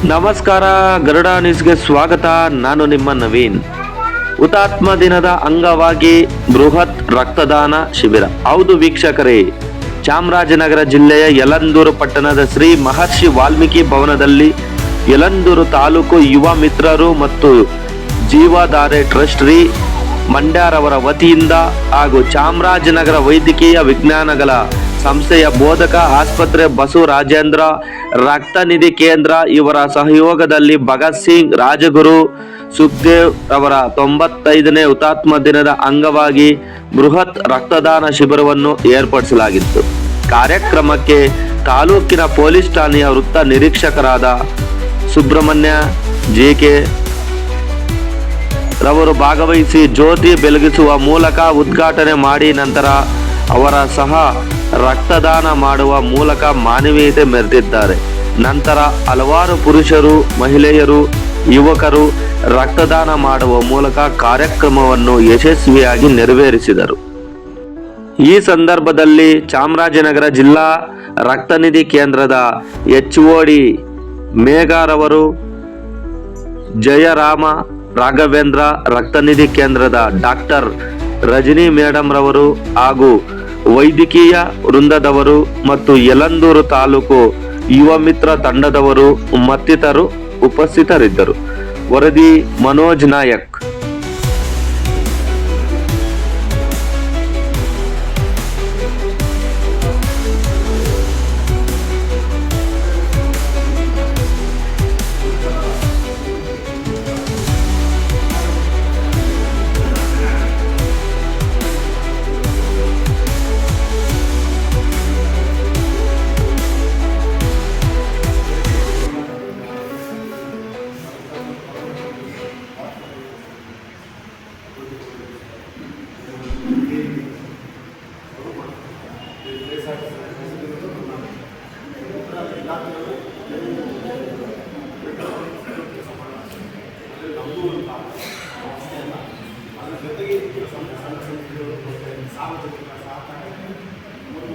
ನಮಸ್ಕಾರ, ಗರುಡ ನ್ಯೂಸ್ಗೆ ಸ್ವಾಗತ. ನಾನು ನಿಮ್ಮ ನವೀನ್. ಹುತಾತ್ಮ ದಿನದ ಅಂಗವಾಗಿ ಬೃಹತ್ ರಕ್ತದಾನ ಶಿಬಿರ. ಹೌದು ವೀಕ್ಷಕರೇ, ಚಾಮರಾಜನಗರ ಜಿಲ್ಲೆಯ ಯಳಂದೂರು ಪಟ್ಟಣದ ಶ್ರೀ ಮಹರ್ಷಿ ವಾಲ್ಮೀಕಿ ಭವನದಲ್ಲಿ ಯಳಂದೂರು ತಾಲೂಕು ಯುವ ಮಿತ್ರರು ಮತ್ತು ಜೀವಧಾರೆ ಟ್ರಸ್ಟ್ ಶ್ರೀ ಮಂಡ್ಯರವರ ವತಿಯಿಂದ ಹಾಗೂ ಚಾಮರಾಜನಗರ ವೈದ್ಯಕೀಯ ವಿಜ್ಞಾನಗಳ ಸಂಸ್ಥೆಯ ಬೋಧಕ ಆಸ್ಪತ್ರೆ ಬಸವರಾಜೇಂದ್ರ ರಕ್ತ ನಿಧಿ ಕೇಂದ್ರ ಇವರ ಸಹಯೋಗದಲ್ಲಿ ಭಗತ್ ಸಿಂಗ್ ರಾಜಗುರು ಸುಖದೇವ್ ಅವರ 95ನೇ ಹುತಾತ್ಮ ದಿನದ ಅಂಗವಾಗಿ ಬೃಹತ್ ರಕ್ತದಾನ ಶಿಬಿರವನ್ನು ಏರ್ಪಡಿಸಲಾಗಿತ್ತು. ಕಾರ್ಯಕ್ರಮಕ್ಕೆ ತಾಲೂಕಿನ ಪೊಲೀಸ್ ಠಾಣೆಯ ವೃತ್ತ ನಿರೀಕ್ಷಕರಾದ ಸುಬ್ರಹ್ಮಣ್ಯ ಜೆ.ಕೆ. ರವರು ಭಾಗವಹಿಸಿ ಜ್ಯೋತಿ ಬೆಳಗಿಸುವ ಮೂಲಕ ಉದ್ಘಾಟನೆ ಮಾಡಿ ನಂತರ ಅವರ ಸಹ ರಕ್ತದಾನ ಮಾಡುವ ಮೂಲಕ ಮಾನವೀಯತೆ ಮೆರೆದಿದ್ದಾರೆ. ನಂತರ ಹಲವಾರು ಪುರುಷರು, ಮಹಿಳೆಯರು, ಯುವಕರು ರಕ್ತದಾನ ಮಾಡುವ ಮೂಲಕ ಕಾರ್ಯಕ್ರಮವನ್ನು ಯಶಸ್ವಿಯಾಗಿ ನೆರವೇರಿಸಿದರು. ಈ ಸಂದರ್ಭದಲ್ಲಿ ಚಾಮರಾಜನಗರ ಜಿಲ್ಲಾ ರಕ್ತನಿಧಿ ಕೇಂದ್ರದ HOD ಮೇಘರವರು, ಜಯರಾಮ ರಾಘವೇಂದ್ರ ರಕ್ತನಿಧಿ ಕೇಂದ್ರದ ಡಾಕ್ಟರ್ ರಜನಿ ಮೇಡಮ್ ರವರು ಹಾಗೂ ವೈದ್ಯಕೀಯ ವೃಂದದವರು ಮತ್ತು ಯಳಂದೂರು ತಾಲೂಕು ಯುವ ಮಿತ್ರ ತಂಡದವರು ಮತ್ತಿತರರು ಉಪಸ್ಥಿತರಿದ್ದರು. ವರದಿ ಮನೋಜ್ ನಾಯಕ್.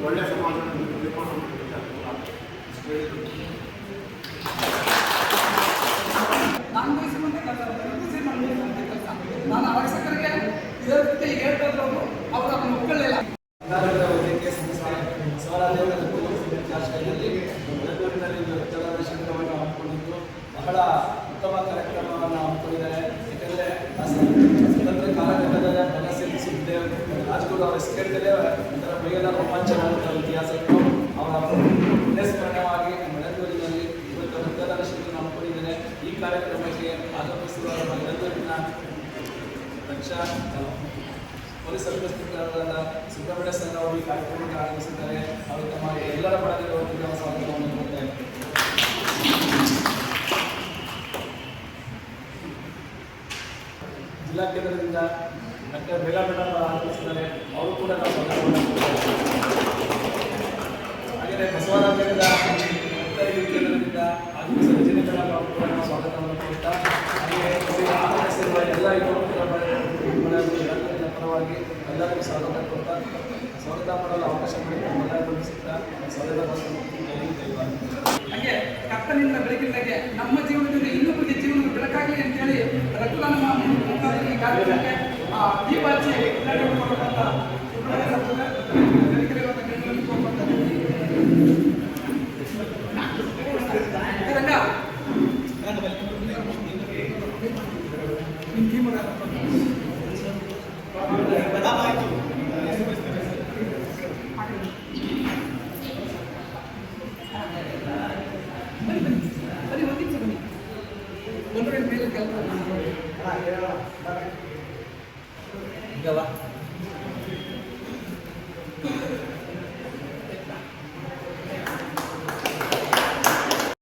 ಒಳ್ಳೆಯ ಸಮಾಜ ನಿರ್ಮಾಣ ನಾನು ಬಯಸುವಂಥ ಕೆಲಸ ನಾನು ಅವಶ್ಯಕರಿಗೆ ಇದಕ್ಕೆ ಹೇಳ್ತಾದ್ರು ಅವರು ಅದನ್ನು ಒಪ್ಕೊಳ್ಳಿಲ್ಲ. ಶಿಬಿರವನ್ನು ಹಮ್ಮಿಕೊಂಡಿದ್ದು ಬಹಳ ಉತ್ತಮ ಕಾರ್ಯಕ್ರಮವನ್ನು ಹಮ್ಮಿಕೊಂಡಿದ್ದಾರೆ. ಯಾಕೆಂದರೆ ಸ್ವತಂತ್ರ ಕಾಲಘಟ್ಟದಲ್ಲಿ ಭಗತ್ ಸಿಂಗ್, ಸುಖದೇವ್, ರಾಜಗುರು ಅವರ ಹೆಸರಿದ್ದಲೇ ಒಂಥರ ಮೈಯೆಲ್ಲ ರೋಮಾಂಚನವಾದಂಥ ಇತಿಹಾಸ ಇತ್ತು. ಅವರ ಪುಣ್ಯಸ್ಮರಣವಾಗಿ ಯಳಂದೂರಿನಲ್ಲಿ ಇವತ್ತು ರಕ್ತದಾನ ಶಿಬಿರ ಹಮ್ಮಿಕೊಂಡಿದ್ದಾರೆ. ಈ ಕಾರ್ಯಕ್ರಮಕ್ಕೆ ಆಗಮಿಸಿರುವ ಯಳಂದೂರಿನ ರಕ್ಷಾ ಪೊಲೀಸ್ ಅಧಿಕಾರಿಗಳಾದ ಸುಬ್ರಹ್ಮಣ್ಯ ಸರ್ ಅವರು ಈ ಕಾರ್ಯಕ್ರಮಕ್ಕೆ ಆಗಮಿಸಿದ್ದಾರೆ. ಅವರು ತಮ್ಮ ಎಲ್ಲರ ಬಳಗದ ವತಿಯಿಂದ ಸ್ವಾಗತವನ್ನು ಕೊಡ್ತಾರೆ. ಜಿಲ್ಲಾ ಕೇಂದ್ರದಿಂದ ಡಾಕ್ಟರ್ ಬೇಗ ಮೇಡಮ್ ಆಗಮಿಸಿದ್ದಾರೆ. ಅವರು ಕೂಡ ನಾವು ಸ್ವಾಗತವನ್ನು ಕೊಡ್ತಾರೆ. ಹಾಗೆಯೇ ಬಸವರಾಜೇಂದ್ರ ಕೇಂದ್ರದಿಂದ ಆಗಮಿಸಿದ ರಜನಿ ಮೇಡಮ್ ಅವರು ಕೂಡ ನಾವು ಸ್ವಾಗತವನ್ನು ಕೊಡ್ತಾ ಹಾಗೆಯೇ ಆಗಮಿಸಿರುವ ಎಲ್ಲ ಪರವಾಗಿ ಎಲ್ಲರಿಗೂ ಸ್ವಾಗತ ಕೊಡ್ತಾ ಸ್ವಾಗತ ಮಾಡಲು ಅವಕಾಶ ಮಾಡಿಸುತ್ತಾ ಹಾಗೆ ಕತ್ತಲಿಂದ ಬೆಳಕಿನಗೆ ನಮ್ಮ ಜೀವನದಿಂದ ಇನ್ನೊಬ್ಬರಿಗೆ ಜೀವನ ಬೆಳಕಾಗಲಿ ಅಂತೇಳಿ ರಕ್ತದಾನ ಕಾರ್ಯಕ್ರಮಕ್ಕೆ ದೀಪ ಹಚ್ಚಿ Enggak, Pak.